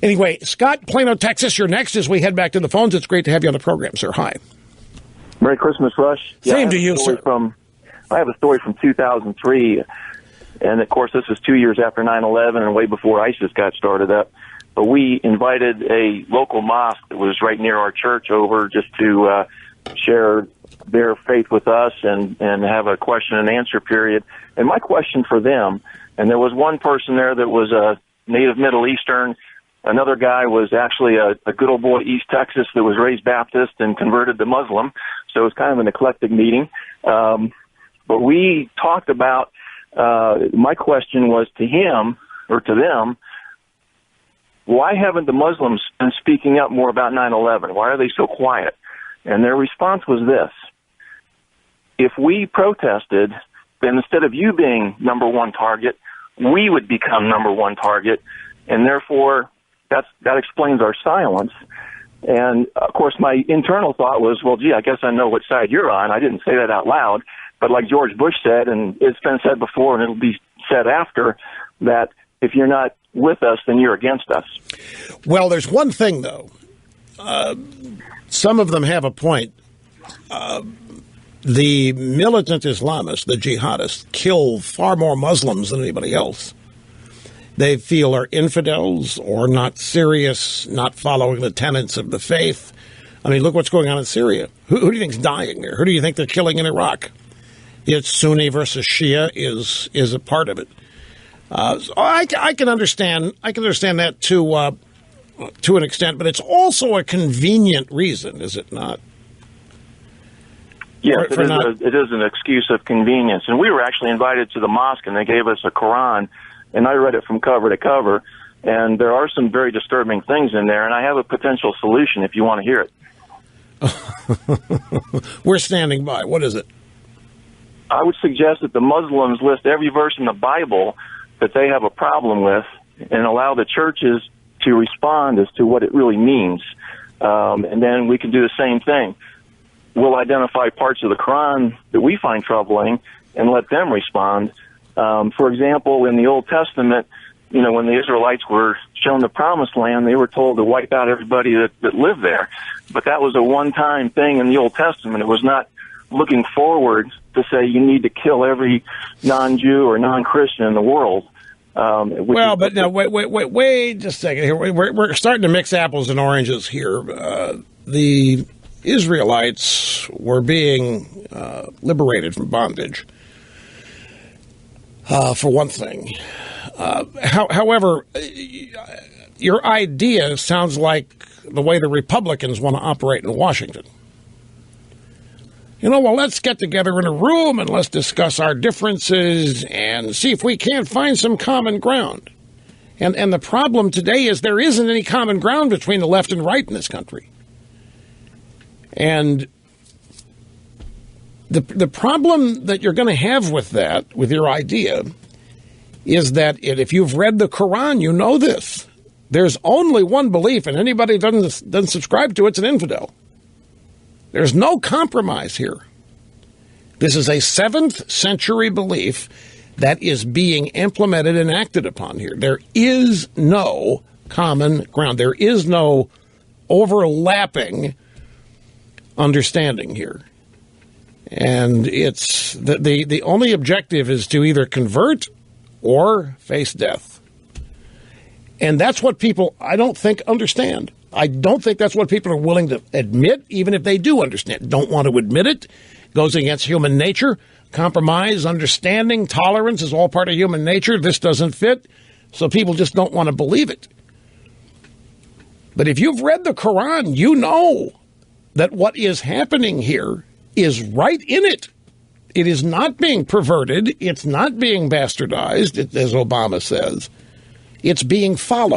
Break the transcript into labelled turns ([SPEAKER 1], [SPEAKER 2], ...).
[SPEAKER 1] Anyway, Scott, Plano, Texas, you're next as we head back to the phones. It's great to have you on the program, sir. Hi.
[SPEAKER 2] Merry Christmas, Rush.
[SPEAKER 1] Same to you, sir.
[SPEAKER 2] I have a story from 2003, and, of course, this was 2 years after 9/11 and way before ISIS got started up. But we invited a local mosque that was right near our church over just to share their faith with us and have a question and answer period. And my question for them, and there was one person there that was a native Middle Eastern. Another guy was actually a good old boy East Texas that was raised Baptist and converted to Muslim. So it was kind of an eclectic meeting. But we talked about, my question was to him or to them, why haven't the Muslims been speaking up more about 9/11? Why are they so quiet? And their response was this: if we protested, then instead of you being number one target, we would become number one target, and therefore that explains our silence. And, of course, my internal thought was, well, gee, I guess I know what side you're on. I didn't say that out loud, but like George Bush said, and it's been said before and it'll be said after, that if you're not with us, then you're against us.
[SPEAKER 1] Well, there's one thing, though. Some of them have a point. The militant Islamists, the jihadists, kill far more Muslims than anybody else. They feel are infidels or not serious, not following the tenets of the faith. I mean, look what's going on in Syria. Who do you think's dying there? Who do you think they're killing in Iraq? It's Sunni versus Shia is a part of it. So I can understand that to an extent, but it's also a convenient reason, is it not?
[SPEAKER 2] Yes, it is an excuse of convenience. And we were actually invited to the mosque, and they gave us a Quran, and I read it from cover to cover, and there are some very disturbing things in there, and I have a potential solution if you want to hear
[SPEAKER 1] it. We're standing by. What is it?
[SPEAKER 2] I would suggest that the Muslims list every verse in the Bible that they have a problem with and allow the churches to respond as to what it really means. And then we can do the same thing. We'll identify parts of the Quran that we find troubling and let them respond. For example, in the Old Testament, you know, when the Israelites were shown the Promised Land, they were told to wipe out everybody that lived there. But that was a one-time thing in the Old Testament. It was not looking forward to say you need to kill every non-Jew or non-Christian in the world.
[SPEAKER 1] Well, but now, wait just a second here. We're starting to mix apples and oranges here. The Israelites were being liberated from bondage, for one thing. However, your idea sounds like the way the Republicans want to operate in Washington. You know, well, let's get together in a room and let's discuss our differences and see if we can't find some common ground. And the problem today is there isn't any common ground between the left and right in this country. And the problem that you're going to have with that, with your idea, is that if you've read the Quran, you know this. There's only one belief, and anybody who doesn't subscribe to it's an infidel. There's no compromise here. This is a 7th century belief that is being implemented and acted upon here. There is no common ground. There is no overlapping understanding here. And it's the only objective is to either convert or face death. And that's what people, I don't think, understand. I don't think that's what people are willing to admit, even if they do understand. Don't want to admit it. Goes against human nature. Compromise, understanding, tolerance is all part of human nature. This doesn't fit. So people just don't want to believe it. But if you've read the Quran, you know that what is happening here is right in it. It is not being perverted. It's not being bastardized, as Obama says. It's being followed.